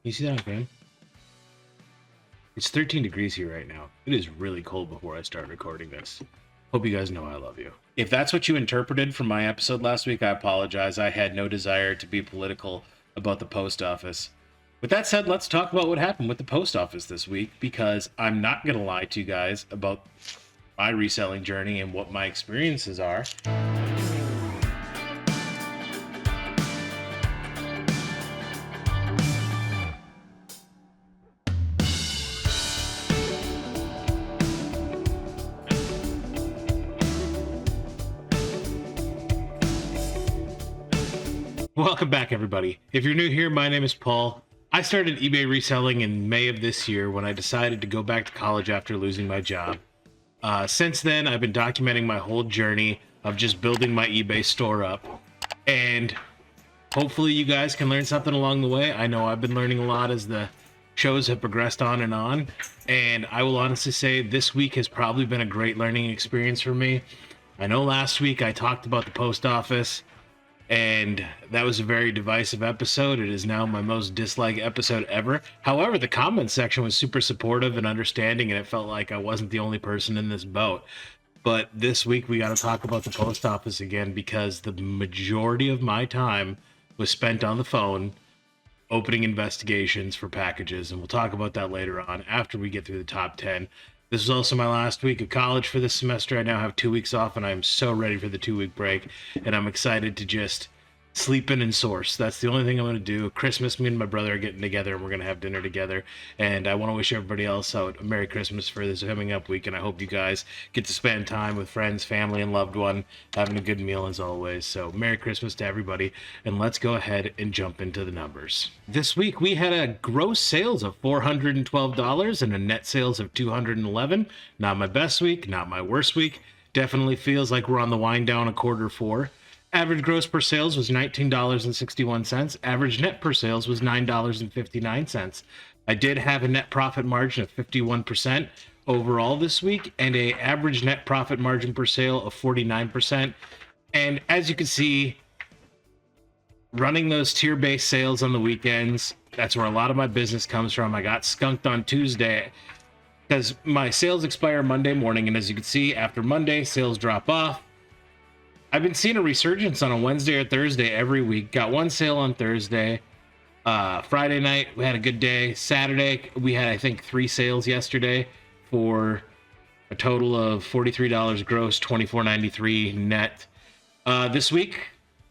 You see that, okay? It's 13 degrees here right now. It is really cold before I start recording this. Hope you guys know I love you. If that's what you interpreted from my episode last week, I apologize. I had no desire to be political about the post office. With that said, let's talk about what happened with the post office this week, because I'm not going to lie to you guys about my reselling journey and what my experiences are. Welcome back, everybody. If you're new here, my name is Paul. I started eBay reselling in May of this year when I decided to go back to college after losing my job. Since then, I've been documenting my whole journey of just building my eBay store up. And hopefully you guys can learn something along the way. I know I've been learning a lot as the shows have progressed on. And I will honestly say this week has probably been a great learning experience for me. I know last week I talked about the post office, and that was a very divisive episode. It is now my most disliked episode ever. However, the comment section was super supportive and understanding, and it felt like I wasn't the only person in this boat. But this week we got to talk about the post office again, because the majority of my time was spent on the phone opening investigations for packages, and we'll talk about that later on after we get through the top 10. This is also my last week of college for this semester. I now have 2 weeks off, and I'm so ready for the 2-week break, and I'm excited to just sleep in and source. That's the only thing I'm going to do. Christmas, me and my brother are getting together, and we're going to have dinner together, and I want to wish everybody else out a Merry Christmas for this coming up week, and I hope you guys get to spend time with friends, family, and loved one, having a good meal as always. So Merry Christmas to everybody, and let's go ahead and jump into the numbers. This week, we had a gross sales of $412 and a net sales of $211. Not my best week, not my worst week. Definitely feels like we're on the wind down of quarter four. Average gross per sales was $19.61. Average net per sales was $9.59. I did have a net profit margin of 51% overall this week, and a average net profit margin per sale of 49%. And as you can see, running those tier-based sales on the weekends, that's where a lot of my business comes from. I got skunked on Tuesday because my sales expire Monday morning, and as you can see, after Monday, sales drop off. I've been seeing a resurgence on a Wednesday or Thursday every week. Got one sale on Thursday. Friday night, we had a good day. Saturday, we had, I think, 3 sales yesterday for a total of $43 gross, $24.93 net. This week,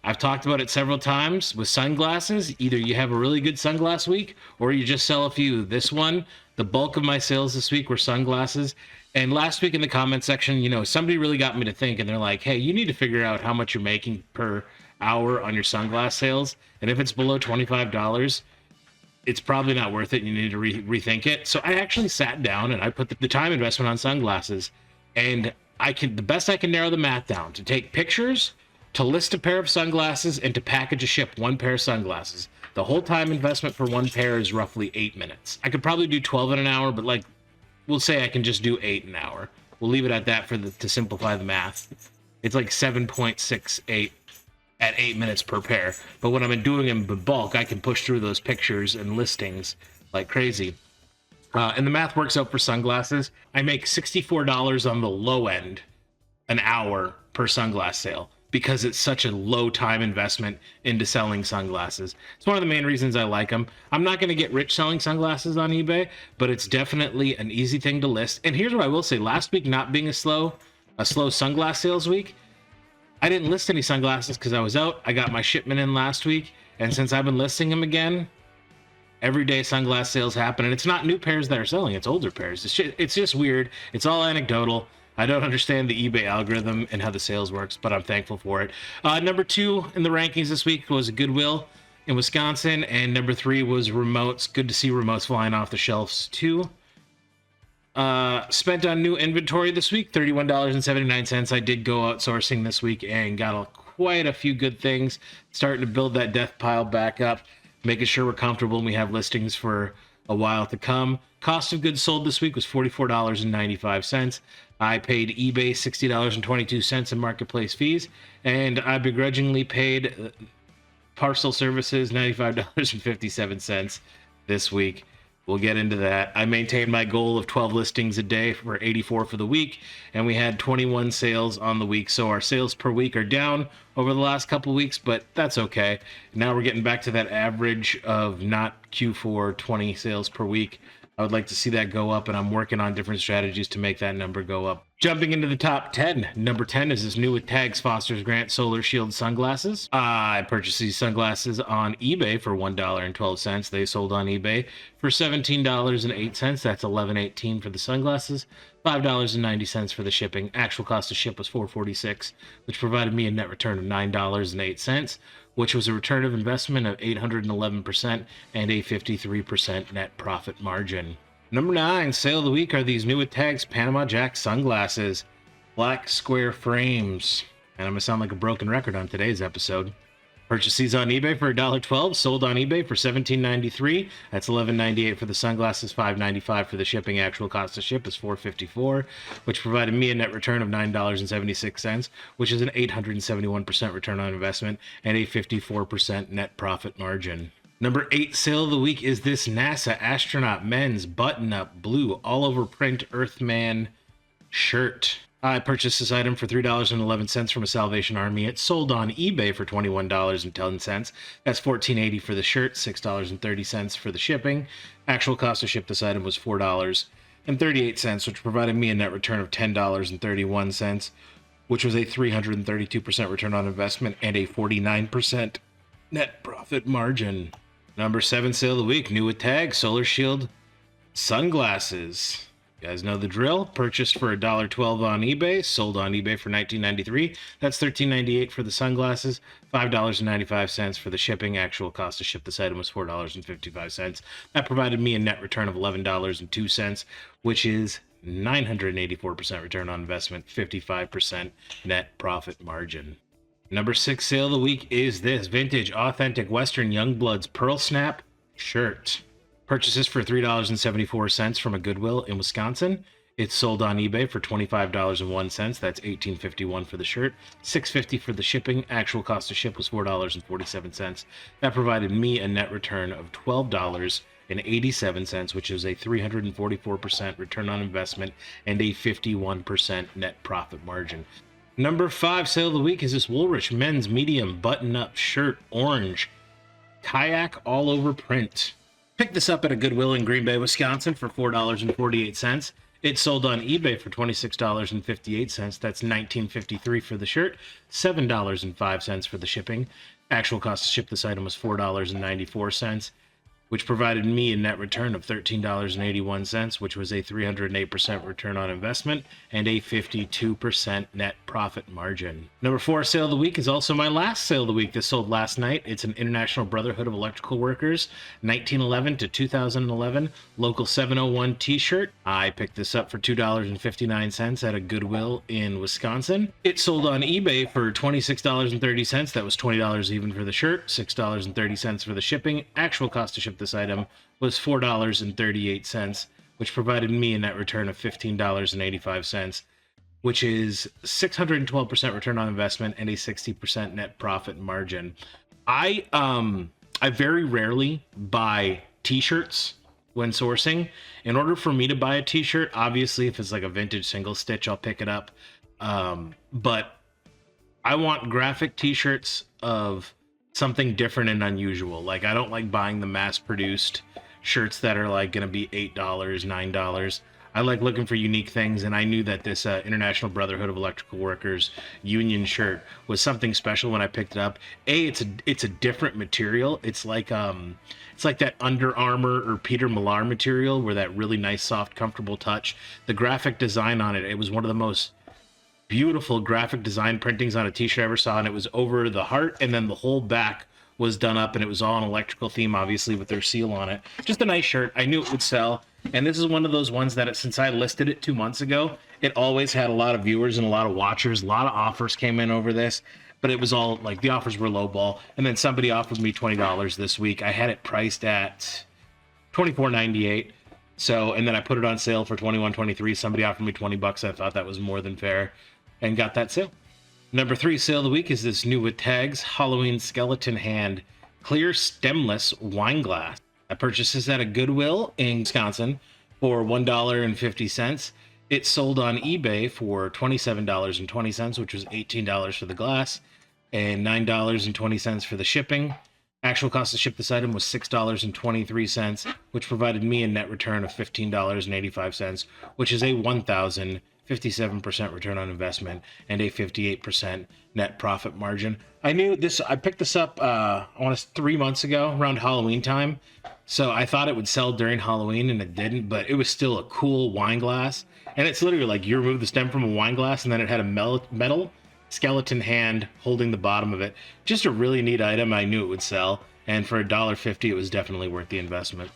I've talked about it several times with sunglasses. Either you have a really good sunglass week or you just sell a few. This one, the bulk of my sales this week were sunglasses. And last week in the comment section, somebody really got me to think, and they're like, hey, you need to figure out how much you're making per hour on your sunglass sales. And if it's below $25, it's probably not worth it. You need to rethink it. So I actually sat down and I put the time investment on sunglasses, and the best I can narrow the math down to take pictures, to list a pair of sunglasses, and to package a ship one pair of sunglasses. The whole time investment for one pair is roughly 8 minutes. I could probably do 12 in an hour, but we'll say I can just do 8 an hour. We'll leave it at that to simplify the math. It's like 7.68 at 8 minutes per pair. But when I'm doing them in bulk, I can push through those pictures and listings like crazy. And the math works out for sunglasses. I make $64 on the low end an hour per sunglass sale, because it's such a low time investment into selling sunglasses. It's one of the main reasons I like them. I'm not going to get rich selling sunglasses on eBay, but it's definitely an easy thing to list. And here's what I will say. Last week not being a slow sunglass sales week, I didn't list any sunglasses because I was out. I got my shipment in last week, and since I've been listing them again, every day sunglass sales happen. And it's not new pairs that are selling, it's older pairs. It's just weird. It's all anecdotal. I don't understand the eBay algorithm and how the sales works, but I'm thankful for it. Number 2 in the rankings this week was Goodwill in Wisconsin, and number 3 was remotes. Good to see remotes flying off the shelves too. Spent on new inventory this week, $31.79. I did go outsourcing this week and got quite a few good things. Starting to build that death pile back up, making sure we're comfortable and we have listings for a while to come. Cost of goods sold this week was $44.95. I paid eBay $60.22 in marketplace fees, and I begrudgingly paid parcel services $95.57. this week. We'll get into that. I maintained my goal of 12 listings a day for 84 for the week, and we had 21 sales on the week. So our sales per week are down over the last couple of weeks, but that's okay. Now we're getting back to that average of not Q4 20 sales per week. I would like to see that go up, and I'm working on different strategies to make that number go up. Jumping into the top 10. Number 10 is this new with tags Foster's Grant Solar Shield sunglasses. I purchased these sunglasses on eBay for $1.12. They sold on eBay for $17.08. That's $11.18 for the sunglasses. $5.90 for the shipping. Actual cost to ship was $4.46, which provided me a net return of $9.08, which was a return of investment of 811% and a 53% net profit margin. Number 9, sale of the week are these new with tags Panama Jack sunglasses, black square frames. And I'm gonna sound like a broken record on today's episode. Purchased these on eBay for $1.12, sold on eBay for $17.93. That's $11.98 for the sunglasses, $5.95 for the shipping. Actual cost to ship is $4.54, which provided me a net return of $9.76, which is an 871% return on investment and a 54% net profit margin. Number 8 sale of the week is this NASA astronaut men's button-up blue all-over print Earthman shirt. I purchased this item for $3.11 from a Salvation Army. It sold on eBay for $21.10. That's $14.80 for the shirt, $6.30 for the shipping. Actual cost to ship this item was $4.38, which provided me a net return of $10.31, which was a 332% return on investment and a 49% net profit margin. Number 7 sale of the week, new with tag Solar Shield sunglasses. You guys know the drill. Purchased for $1.12 on eBay, sold on eBay for $19.93. That's $13.98 for the sunglasses, $5.95 for the shipping. Actual cost to ship this item was $4.55. That provided me a net return of $11.02, which is 984% return on investment, 55% net profit margin. Number 6 sale of the week is this vintage authentic Western Youngbloods Pearl Snap shirt. Purchases for $3.74 from a Goodwill in Wisconsin. It's sold on eBay for $25.01. That's $18.51 for the shirt, $6.50 for the shipping. Actual cost to ship was $4.47. That provided me a net return of $12.87, which is a 344% return on investment and a 51% net profit margin. Number 5 sale of the week is this Woolrich men's medium button-up shirt, orange, kayak all over print. Picked this up at a Goodwill in Green Bay, Wisconsin for $4.48. It sold on eBay for $26.58. That's $19.53 for the shirt, $7.05 for the shipping. Actual cost to ship this item was $4.94, which provided me a net return of $13.81, which was a 308% return on investment and a 52% net profit margin. Number 4 sale of the week is also my last sale of the week. This sold last night. It's an International Brotherhood of Electrical Workers 1911 to 2011 Local 701 t-shirt. I picked this up for $2.59 at a Goodwill in Wisconsin. It sold on eBay for $26.30. That was $20 even for the shirt, $6.30 for the shipping. Actual cost to ship this item was $4.38, which provided me a net return of $15.85, which is 612% return on investment and a 60% net profit margin. I very rarely buy t-shirts when sourcing. In order for me to buy a t-shirt, obviously if it's like a vintage single stitch, I'll pick it up. But I want graphic t-shirts of something different and unusual. Like, I don't like buying the mass-produced shirts that are like going to be $8, $9. I like looking for unique things, and I knew that this International Brotherhood of Electrical Workers union shirt was something special when I picked it up. It's a different material. It's like that Under Armour or Peter Millar material, where that really nice, soft, comfortable touch. The graphic design on it was one of the most beautiful graphic design printings on a t-shirt I ever saw, and it was over the heart, and then the whole back was done up, and it was all an electrical theme, obviously, with their seal on it. Just a nice shirt. I knew it would sell, and this is one of those ones that since I listed it 2 months ago, it always had a lot of viewers and a lot of watchers. A lot of offers came in over this, but it was all like the offers were lowball, and then somebody offered me $20 this week. I had it priced at $24.98. So, and then I put it on sale for $21.23. Somebody offered me $20. I thought that was more than fair, and got that sale. Number 3 sale of the week is this new with tags Halloween skeleton hand clear stemless wine glass. I purchased this at a Goodwill in Wisconsin for $1.50. It sold on eBay for $27.20, which was $18 for the glass and $9.20 for the shipping. Actual cost to ship this item was $6.23, which provided me a net return of $15.85, which is a 1,057% return on investment and a 58% net profit margin. I picked this up, I want to 3 months ago around Halloween time. So I thought it would sell during Halloween and it didn't, but it was still a cool wine glass. And it's literally like you remove the stem from a wine glass and then it had a metal skeleton hand holding the bottom of it. Just a really neat item. I knew it would sell, and for $1.50 it was definitely worth the investment.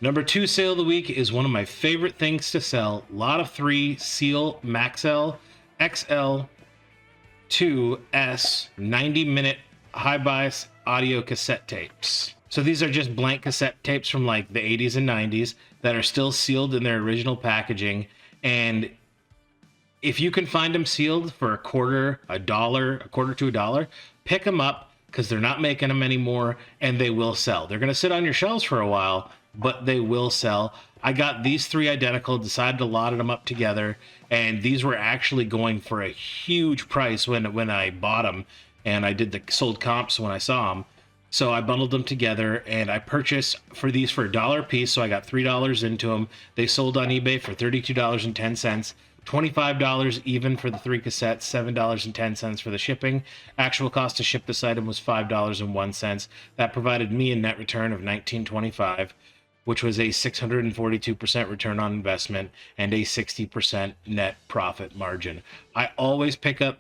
Number 2 sale of the week is one of my favorite things to sell. Lot of 3 Seal Maxell XL 2S 90-minute high bias audio cassette tapes. So these are just blank cassette tapes from like the 80s and 90s that are still sealed in their original packaging, and if you can find them sealed for a quarter to $1, pick them up because they're not making them anymore and they will sell. They're going to sit on your shelves for a while, but they will sell. I got these 3 identical, decided to lot them up together, and these were actually going for a huge price when I bought them, and I did the sold comps when I saw them. So I bundled them together and I purchased for these for $1 a piece. So I got $3 into them. They sold on eBay for $32.10. $25 even for the 3 cassettes, $7.10 for the shipping. Actual cost to ship this item was $5.01. That provided me a net return of $19.25, which was a 642% return on investment and a 60% net profit margin. I always pick up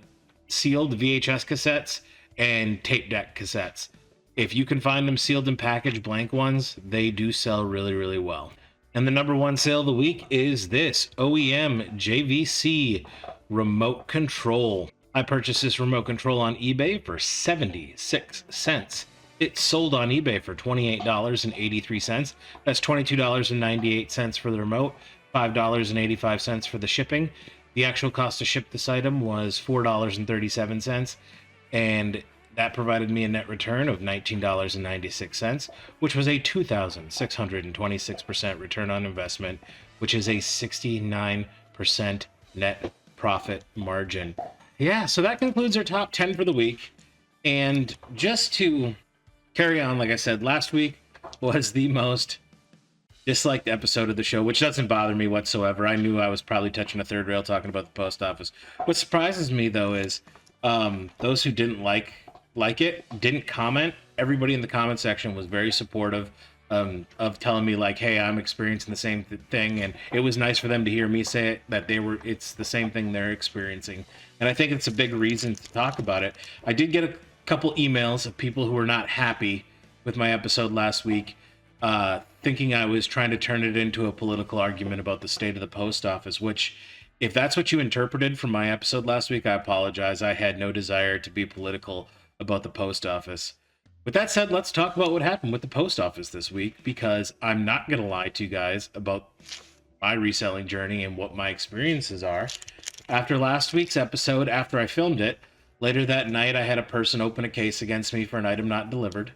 sealed VHS cassettes and tape deck cassettes. If you can find them sealed and packaged blank ones, they do sell really, really well. And the number 1 sale of the week is this OEM JVC remote control. I purchased this remote control on eBay for 76 cents. It sold on eBay for $28.83. That's $22.98 for the remote, $5.85 for the shipping. The actual cost to ship this item was $4.37, and that provided me a net return of $19.96, which was a 2,626% return on investment, which is a 69% net profit margin. Yeah, so that concludes our top 10 for the week. And just to carry on, like I said, last week was the most disliked episode of the show, which doesn't bother me whatsoever. I knew I was probably touching a third rail talking about the post office. What surprises me, though, is those who didn't like it didn't comment. Everybody in the comment section was very supportive of telling me like, hey, I'm experiencing the same thing, and it was nice for them to hear me say it, that it's the same thing they're experiencing. And I think it's a big reason to talk about it. I did get a couple emails of people who were not happy with my episode last week, thinking I was trying to turn it into a political argument about the state of the post office, which, if that's what you interpreted from my episode last week, I apologize. I had no desire to be political about the post office. With that said, let's talk about what happened with the post office this week, because I'm not going to lie to you guys about my reselling journey and what my experiences are. After last week's episode, after I filmed it, later that night I had a person open a case against me for an item not delivered.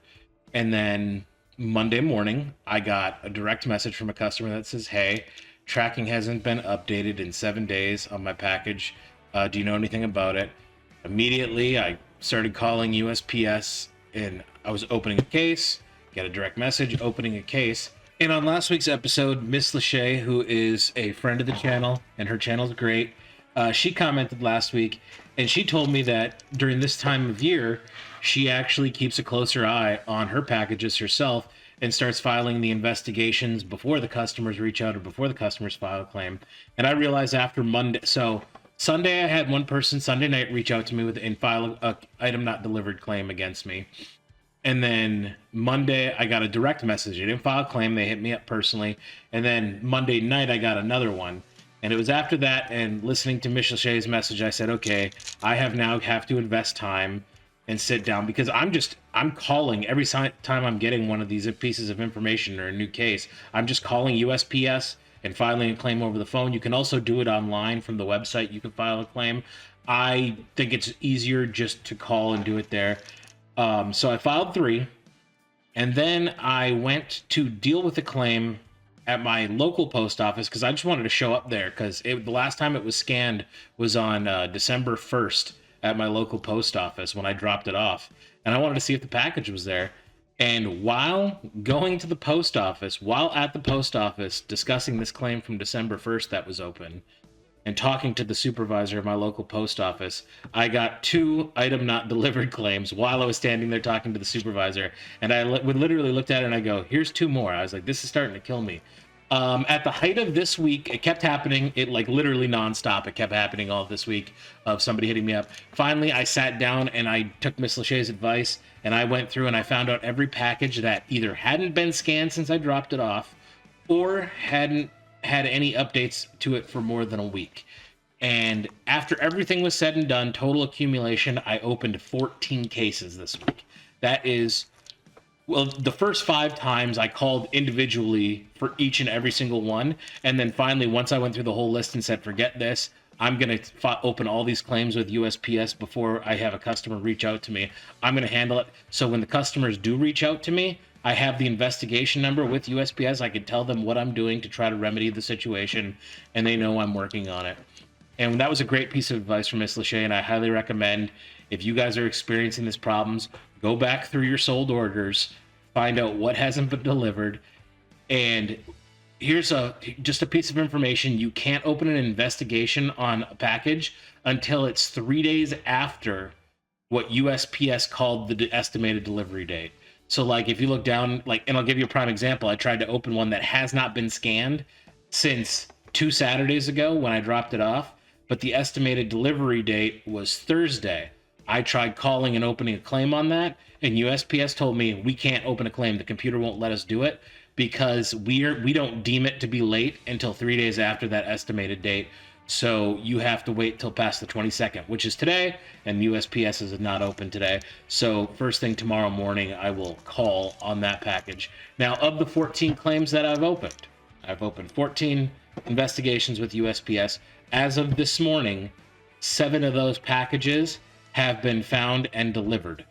And then Monday morning, I got a direct message from a customer that says, hey, tracking hasn't been updated in 7 days on my package. Do you know anything about it? Immediately, I started calling USPS, and I was opening a case, get a direct message, opening a case. And on last week's episode, Miss Lachey, who is a friend of the channel, and her channel's great, she commented last week, and she told me that during this time of year, she actually keeps a closer eye on her packages herself and starts filing the investigations before the customers reach out or before the customers file a claim. And I realized after Monday, so Sunday I had one person Sunday night reach out to me and file a item not delivered claim against me. And then Monday I got a direct message. They didn't file a claim. They hit me up personally. And then Monday night I got another one. And it was after that, and listening to Miss Lachey's message, I said, okay, I have to invest time and sit down, because I'm calling every time I'm getting one of these pieces of information or a new case. I'm just calling USPS and filing a claim over the phone. You can also do it online from the website. You can file a claim. I think it's easier just to call and do it there. So I filed 3, And then I went to deal with the claim at my local post office because I just wanted to show up there because the last time it was scanned was on December 1st at my local post office when I dropped it off. And I wanted to see if the package was there. And while going to the post office, while at the post office discussing this claim from December 1st that was open, and talking to the supervisor of my local post office, I got 2 item not delivered claims while I was standing there talking to the supervisor. And I would literally looked at it and I go, here's 2 more. I was like, this is starting to kill me. At the height of this week, it kept happening. It like literally nonstop. It kept happening all this week of somebody hitting me up. Finally, I sat down and I took Miss Lachey's advice and I went through and I found out every package that either hadn't been scanned since I dropped it off or hadn't had any updates to it for more than a week. And after everything was said and done, total accumulation, I opened 14 cases this week. That is, well, the first 5 times I called individually for each and every single one. And then finally, once I went through the whole list and said, forget this, I'm going to open all these claims with USPS before I have a customer reach out to me. I'm going to handle it. So when the customers do reach out to me, I have the investigation number with USPS. I can tell them what I'm doing to try to remedy the situation, and they know I'm working on it. And that was a great piece of advice from Miss Lachey, and I highly recommend, if you guys are experiencing these problems, go back through your sold orders, find out what hasn't been delivered, and here's just a piece of information. You can't open an investigation on a package until it's 3 days after what USPS called the estimated delivery date. So like if you look down, like, and I'll give you a prime example. I tried to open one that has not been scanned since 2 Saturdays ago when I dropped it off, but the estimated delivery date was Thursday. I tried calling and opening a claim on that, and USPS told me we can't open a claim. The computer won't let us do it because we don't deem it to be late until 3 days after that estimated date. So you have to wait till past the 22nd, which is today, and USPS is not open today. So first thing tomorrow morning, I will call on that package. Now, of the 14 claims that I've opened 14 investigations with USPS. As of this morning, 7 of those packages have been found and delivered.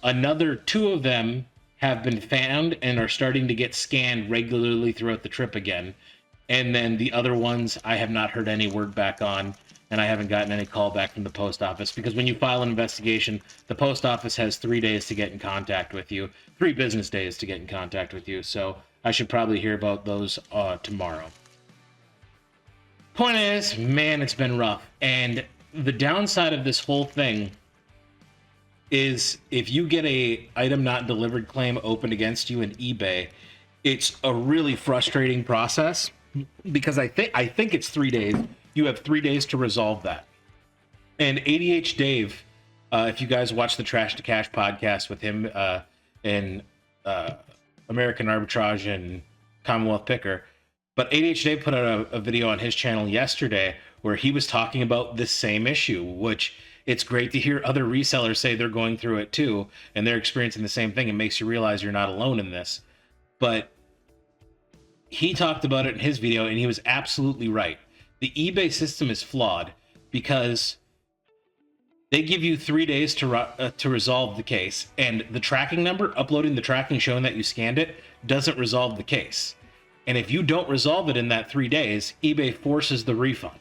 Another 2 of them have been found and are starting to get scanned regularly throughout the trip again. And then the other ones I have not heard any word back on, and I haven't gotten any call back from the post office, because when you file an investigation, the post office has 3 days to get in contact with you, 3 business days to get in contact with you. So I should probably hear about those tomorrow. Point is, man, it's been rough. And the downside of this whole thing is if you get a item not delivered claim opened against you in eBay, it's a really frustrating process because I think it's 3 days. You have 3 days to resolve that. And ADH Dave, if you guys watch the Trash to Cash podcast with him and American Arbitrage and Commonwealth Picker, but ADH Dave put out a video on his channel yesterday where he was talking about this same issue, which it's great to hear other resellers say they're going through it too, and they're experiencing the same thing. It makes you realize you're not alone in this. But he talked about it in his video, and he was absolutely right. The eBay system is flawed because they give you 3 days to resolve the case, and the tracking number, uploading the tracking showing that you scanned it, doesn't resolve the case. And if you don't resolve it in that 3 days, eBay forces the refund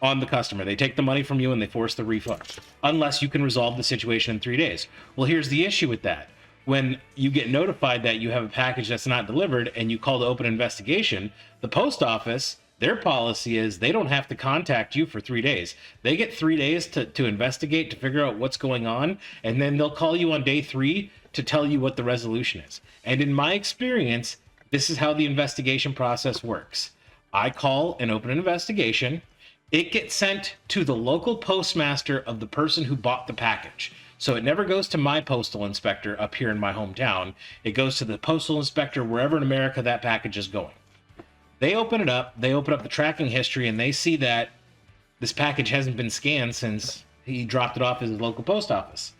on the customer. They take the money from you and they force the refund, unless you can resolve the situation in 3 days. Well, here's the issue with that. When you get notified that you have a package that's not delivered and you call to open an investigation, the post office, their policy is they don't have to contact you for 3 days. They get 3 days to investigate, to figure out what's going on, and then they'll call you on day 3 to tell you what the resolution is. And in my experience, this is how the investigation process works. I call and open an investigation. It gets sent to the local postmaster of the person who bought the package. So it never goes to my postal inspector up here in my hometown. It goes to the postal inspector wherever in America that package is going. They open it up, they open up the tracking history, and they see that this package hasn't been scanned since he dropped it off at his local post office.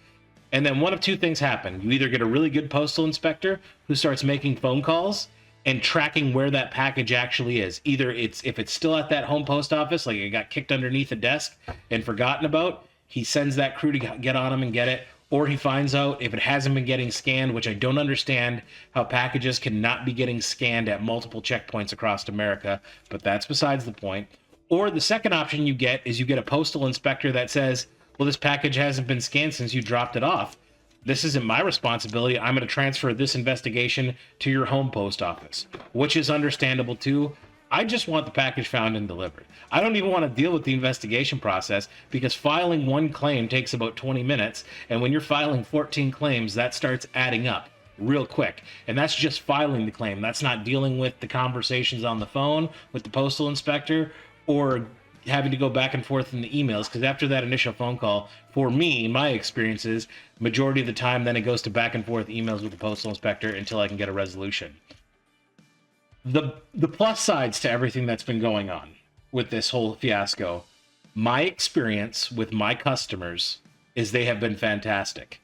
And then one of two things happen. You either get a really good postal inspector who starts making phone calls and tracking where that package actually is. Either if it's still at that home post office, like it got kicked underneath a desk and forgotten about, he sends that crew to get on them and get it, or he finds out if it hasn't been getting scanned, which I don't understand how packages cannot be getting scanned at multiple checkpoints across America, but that's besides the point. Or the second option you get is you get a postal inspector that says, well, this package hasn't been scanned since you dropped it off. This isn't my responsibility. I'm going to transfer this investigation to your home post office, which is understandable too. I just want the package found and delivered. I don't even want to deal with the investigation process because filing one claim takes about 20 minutes. And when you're filing 14 claims, that starts adding up real quick. And that's just filing the claim. That's not dealing with the conversations on the phone with the postal inspector or having to go back and forth in the emails. Because after that initial phone call, for me, my experiences, majority of the time, then it goes to back and forth emails with the postal inspector until I can get a resolution. The plus sides to everything that's been going on with this whole fiasco, my experience with my customers is they have been fantastic.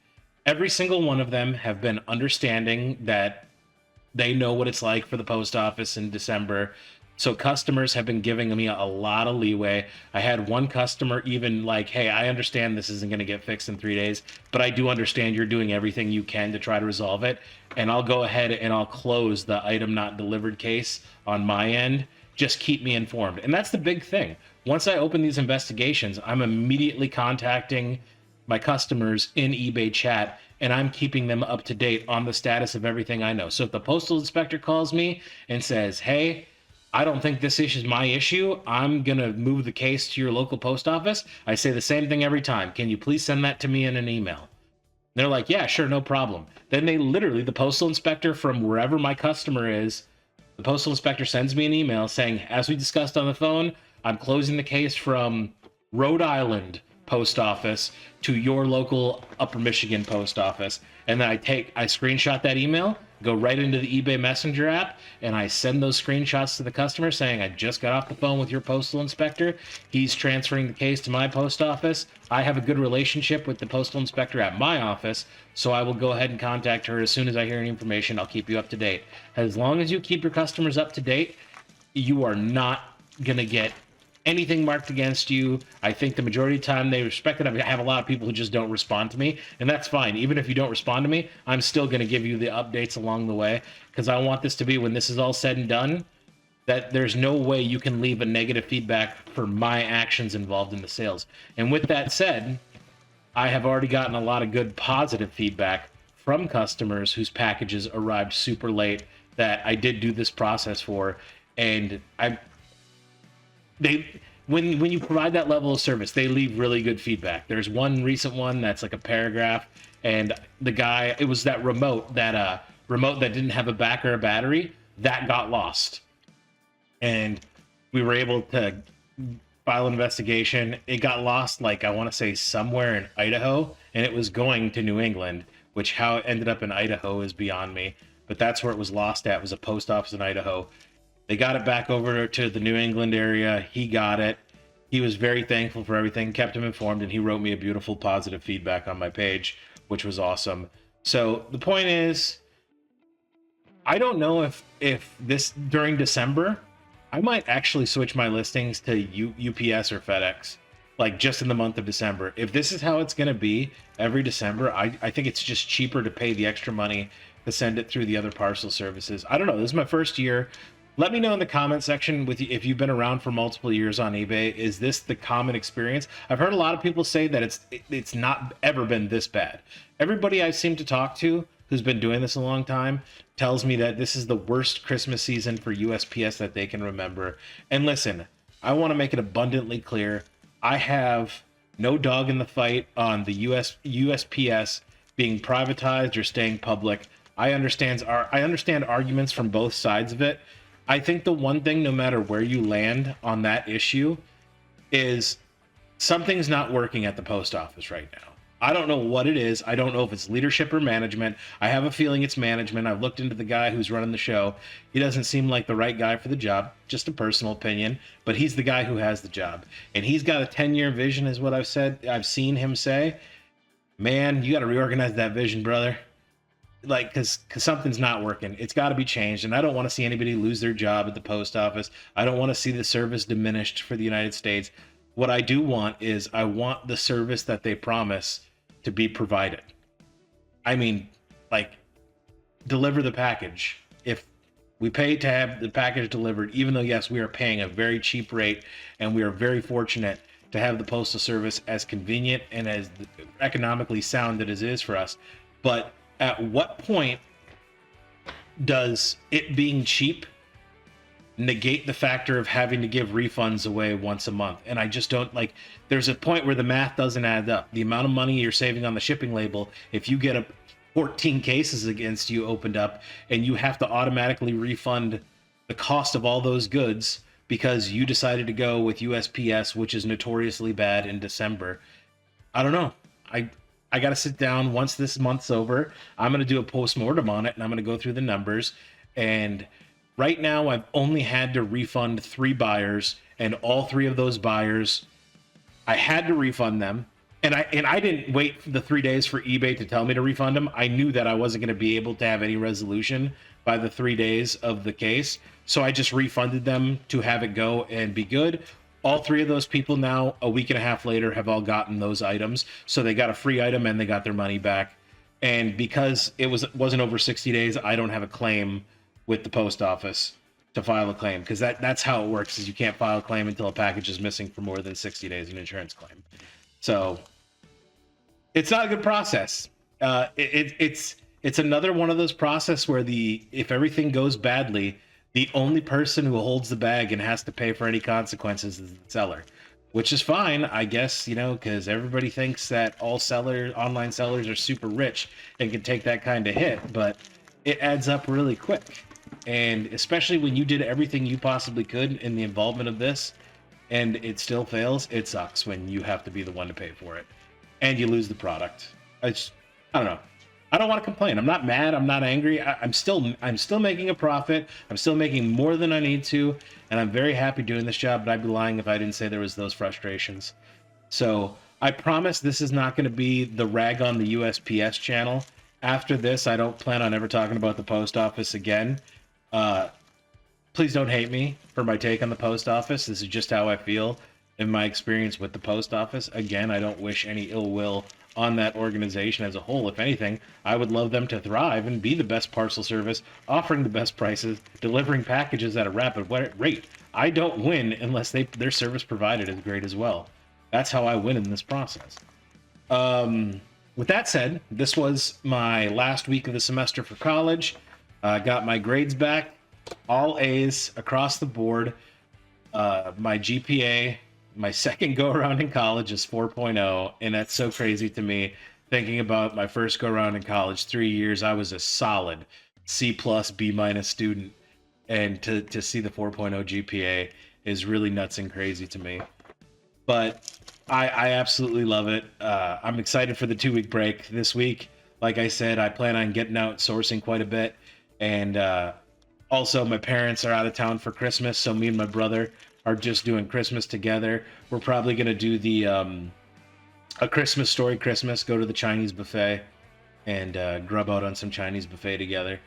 Every single one of them have been understanding that they know what it's like for the post office in December. So customers have been giving me a lot of leeway. I had one customer even like, hey, I understand this isn't going to get fixed in 3 days, but I do understand you're doing everything you can to try to resolve it. And I'll go ahead and I'll close the item not delivered case on my end. Just keep me informed. And that's the big thing. Once I open these investigations, I'm immediately contacting my customers in eBay chat, and I'm keeping them up to date on the status of everything I know. So if the postal inspector calls me and says, hey, I don't think this issue is my issue, I'm going to move the case to your local post office, I say the same thing every time. Can you please send that to me in an email? They're like, yeah, sure, no problem. Then they literally, the postal inspector from wherever my customer is, the postal inspector sends me an email saying, as we discussed on the phone, I'm closing the case from Rhode Island post office to your local Upper Michigan post office. And then I screenshot that email, go right into the eBay Messenger app, and I send those screenshots to the customer saying, I just got off the phone with your postal inspector. He's transferring the case to my post office. I have a good relationship with the postal inspector at my office, so I will go ahead and contact her as soon as I hear any information. I'll keep you up to date. As long as you keep your customers up to date, you are not going to get anything marked against you. I think the majority of the time they respect it. I have a lot of people who just don't respond to me, and that's fine. Even if you don't respond to me, I'm still going to give you the updates along the way, because I want this to be, when this is all said and done, that there's no way you can leave a negative feedback for my actions involved in the sales. And with that said, I have already gotten a lot of good positive feedback from customers whose packages arrived super late that I did do this process for, and when you provide that level of service, they leave really good feedback. There's one recent one that's like a paragraph, and the guy, it was that remote that didn't have a back or a battery that got lost, and we were able to file an investigation. It got lost, like, I want to say somewhere in Idaho, and it was going to New England, which how it ended up in Idaho is beyond me, but that's where it was lost at, was a post office in Idaho. They got it back over to the New England area. He got it. He was very thankful for everything, kept him informed, and he wrote me a beautiful positive feedback on my page, which was awesome. So the point is, I don't know if this, during December, I might actually switch my listings to UPS or FedEx, like just in the month of December. If this is how it's going to be every December, I think it's just cheaper to pay the extra money to send it through the other parcel services. I don't know. This is my first year. Let me know in the comment section if you've been around for multiple years on eBay. Is this the common experience? I've heard a lot of people say that it's not ever been this bad. Everybody I seem to talk to who's been doing this a long time tells me that this is the worst Christmas season for USPS that they can remember. And listen, I want to make it abundantly clear, I have no dog in the fight on the USPS being privatized or staying public. I understand arguments from both sides of it. I think the one thing, no matter where you land on that issue, is something's not working at the post office right now. I don't know what it is. I don't know if it's leadership or management. I have a feeling it's management. I've looked into the guy who's running the show. He doesn't seem like the right guy for the job. Just a personal opinion, but he's the guy who has the job. And he's got a 10-year vision, is what I've seen him say. Man, you got to reorganize that vision, brother. Like, because something's not working. It's got to be changed, and I don't want to see anybody lose their job at the post office. I don't want to see the service diminished for the United States. What I do want is, I want the service that they promise to be provided. I mean, like, deliver the package. If we pay to have the package delivered, even though, yes, we are paying a very cheap rate, and we are very fortunate to have the postal service as convenient and as economically sound that it is for us. But at what point does it being cheap negate the factor of having to give refunds away once a month? And I just don't like, there's a point where the math doesn't add up. The amount of money you're saving on the shipping label, if you get a 14 cases against you opened up and you have to automatically refund the cost of all those goods because you decided to go with USPS, which is notoriously bad in December. I don't know. I got to sit down once this month's over. I'm going to do a post-mortem on it, and I'm going to go through the numbers. And right now, I've only had to refund 3 buyers, and all 3 of those buyers, I had to refund them. And I didn't wait for the 3 days for eBay to tell me to refund them. I knew that I wasn't going to be able to have any resolution by the 3 days of the case. So I just refunded them to have it go and be good. All 3 of those people now, a week and a half later, have all gotten those items. So they got a free item and they got their money back. And because it wasn't over 60 days, I don't have a claim with the post office to file a claim, because that's how it works. Is you can't file a claim until a package is missing for more than 60 days, an insurance claim. So it's not a good process. It's another one of those process where if everything goes badly, the only person who holds the bag and has to pay for any consequences is the seller, which is fine, I guess, because everybody thinks that all online sellers are super rich and can take that kind of hit, but it adds up really quick. And especially when you did everything you possibly could in the involvement of this and it still fails, it sucks when you have to be the one to pay for it and you lose the product. I don't know. I don't want to complain. I'm not mad. I'm not angry. I'm still making a profit. I'm still making more than I need to, and I'm very happy doing this job, but I'd be lying if I didn't say there was those frustrations. So I promise this is not going to be the rag on the USPS channel. After this, I don't plan on ever talking about the post office again. Please don't hate me for my take on the post office. This is just how I feel in my experience with the post office. Again, I don't wish any ill will on that organization as a whole. If anything, I would love them to thrive and be the best parcel service, offering the best prices, delivering packages at a rapid rate. I don't win unless their service provided is great as well. That's how I win in this process. With that said, this was my last week of the semester for college. I got my grades back, all A's across the board. My GPA, my second go around in college, is 4.0, and that's so crazy to me. Thinking about my first go around in college, 3 years, I was a solid C plus B minus student, and to see the 4.0 GPA is really nuts and crazy to me. But I absolutely love it. I'm excited for the 2-week break this week. Like I said, I plan on getting out sourcing quite a bit, and also my parents are out of town for Christmas, so me and my brother are just doing Christmas together. We're probably going to do the A Christmas Story Christmas, go to the Chinese buffet and grub out on some Chinese buffet together.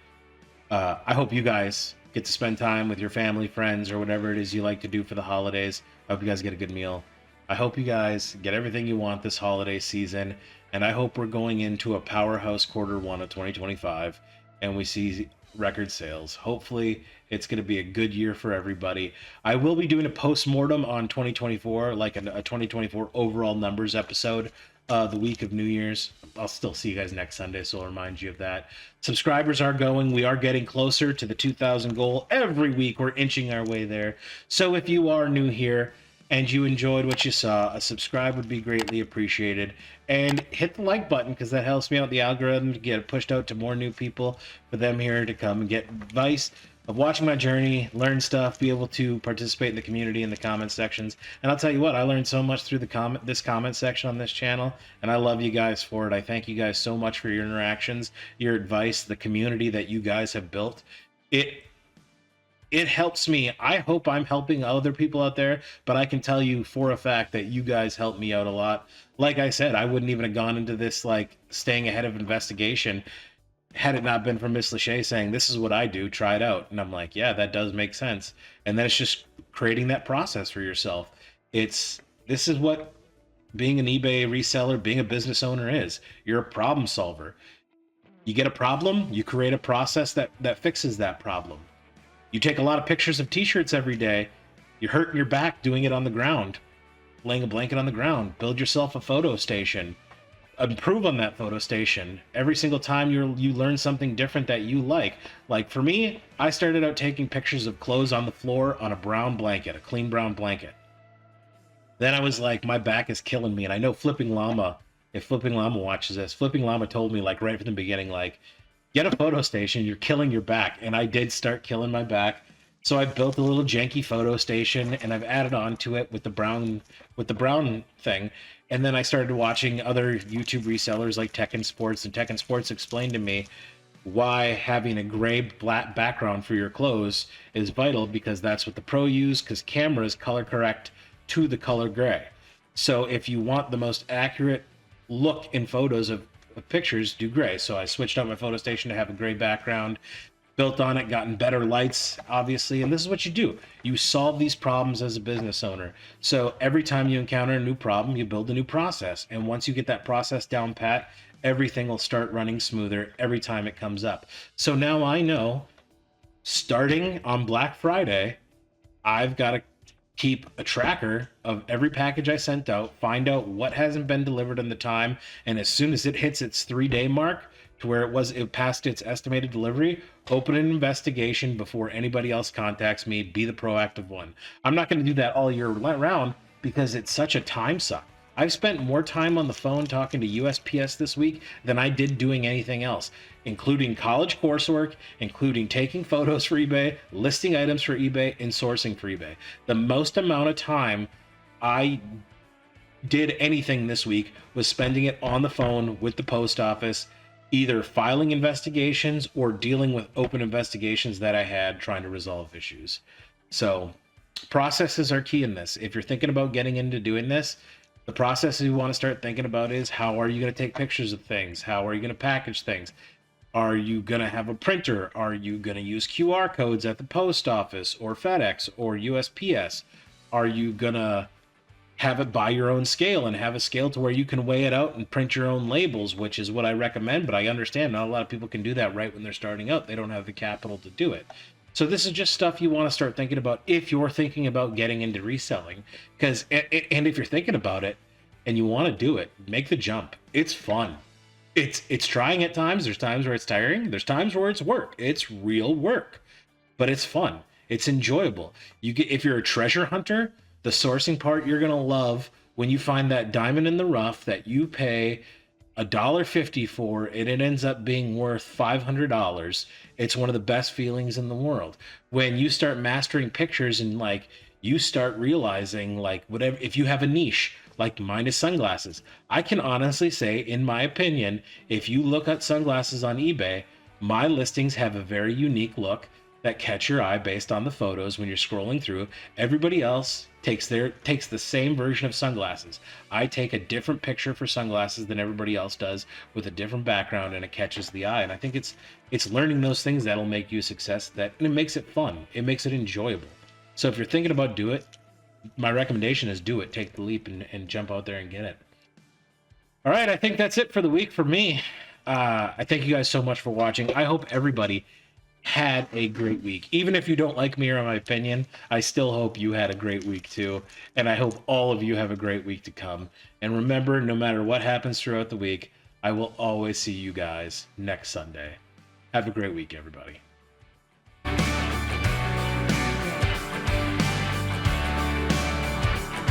I hope you guys get to spend time with your family, friends, or whatever it is you like to do for the holidays. I hope you guys get a good meal. I hope you guys get everything you want this holiday season, and I hope we're going into a powerhouse Q1 of 2025 and we see record sales. Hopefully it's going to be a good year for everybody. I will be doing a post-mortem on 2024, like a 2024 overall numbers episode the week of New Year's. I'll still see you guys next Sunday, so I'll remind you of that. Subscribers are going. We are getting closer to the 2,000 goal. Every week we're inching our way there. So if you are new here and you enjoyed what you saw, a subscribe would be greatly appreciated. And hit the like button, because that helps me out the algorithm to get it pushed out to more new people, for them here to come and get advice of watching my journey, learn stuff, be able to participate in the community in the comment sections. And I'll tell you what, I learned so much through this comment section on this channel, and I love you guys for it. I thank you guys so much for your interactions, your advice, the community that you guys have built. It helps me. I hope I'm helping other people out there, but I can tell you for a fact that you guys helped me out a lot. Like I said, I wouldn't even have gone into this, like, staying ahead of investigation had it not been for Miss Lachey saying, this is what I do, try it out. And I'm like, yeah, that does make sense. And then it's just creating that process for yourself. This is what being an eBay reseller, being a business owner is. You're a problem solver. You get a problem, you create a process that fixes that problem. You take a lot of pictures of t-shirts every day, you're hurting your back doing it on the ground, laying a blanket on the ground. Build yourself a photo station. Improve on that photo station. Every single time you learn something different that you like. Like for me, I started out taking pictures of clothes on the floor on a brown blanket, a clean brown blanket. Then I was like, my back is killing me. And I know Flipping Llama, if Flipping Llama watches this, Flipping Llama told me like right from the beginning, like, get a photo station, you're killing your back. And I did start killing my back. So I built a little janky photo station and I've added on to it with the brown thing. And then I started watching other YouTube resellers like Tekken Sports, and Tekken Sports explained to me why having a gray black background for your clothes is vital, because that's what the pro use, because cameras color correct to the color gray. So if you want the most accurate look in photos of pictures, do gray. So I switched out my photo station to have a gray background, built on it, gotten better lights, obviously. And this is what you do. You solve these problems as a business owner. So every time you encounter a new problem, you build a new process. And once you get that process down pat, everything will start running smoother every time it comes up. So now I know, starting on Black Friday, I've got to keep a tracker of every package I sent out, find out what hasn't been delivered in the time, and as soon as it hits its 3-day mark to where it passed its estimated delivery, open an investigation before anybody else contacts me. Be the proactive one. I'm not going to do that all year round because it's such a time suck. I've spent more time on the phone talking to USPS this week than I did doing anything else, including college coursework, including taking photos for eBay, listing items for eBay, and sourcing for eBay. The most amount of time I did anything this week was spending it on the phone with the post office, either filing investigations or dealing with open investigations that I had, trying to resolve issues. So processes are key in this. If you're thinking about getting into doing this, the process you want to start thinking about is, how are you going to take pictures of things? How are you going to package things? Are you going to have a printer? Are you going to use QR codes at the post office or FedEx or USPS? Are you going to have it by your own scale and have a scale to where you can weigh it out and print your own labels, which is what I recommend, but I understand not a lot of people can do that right when they're starting out. They don't have the capital to do it. So this is just stuff you want to start thinking about if you're thinking about getting into reselling. Because, and if you're thinking about it and you want to do it, make the jump. It's fun. It's trying at times. There's times where it's tiring. There's times where it's work. It's real work, but it's fun. It's enjoyable. If you're a treasure hunter, the sourcing part you're going to love when you find that diamond in the rough that you pay $1.50 for, and it ends up being worth $500. It's one of the best feelings in the world. When you start mastering pictures and like you start realizing, like, whatever, if you have a niche, like mine is sunglasses. I can honestly say, in my opinion, if you look at sunglasses on eBay, my listings have a very unique look that catch your eye based on the photos when you're scrolling through. Everybody else takes the same version of sunglasses. I take a different picture for sunglasses than everybody else does, with a different background, and it catches the eye. And I think it's learning those things that'll make you a success, and it makes it fun. It makes it enjoyable. So if you're thinking about do it, my recommendation is do it. Take the leap and jump out there and get it. All right, I think that's it for the week for me. I thank you guys so much for watching. I hope everybody had a great week. Even if you don't like me or my opinion, I still hope you had a great week too. And I hope all of you have a great week to come. And remember, no matter what happens throughout the week, I will always see you guys next Sunday. Have a great week, everybody.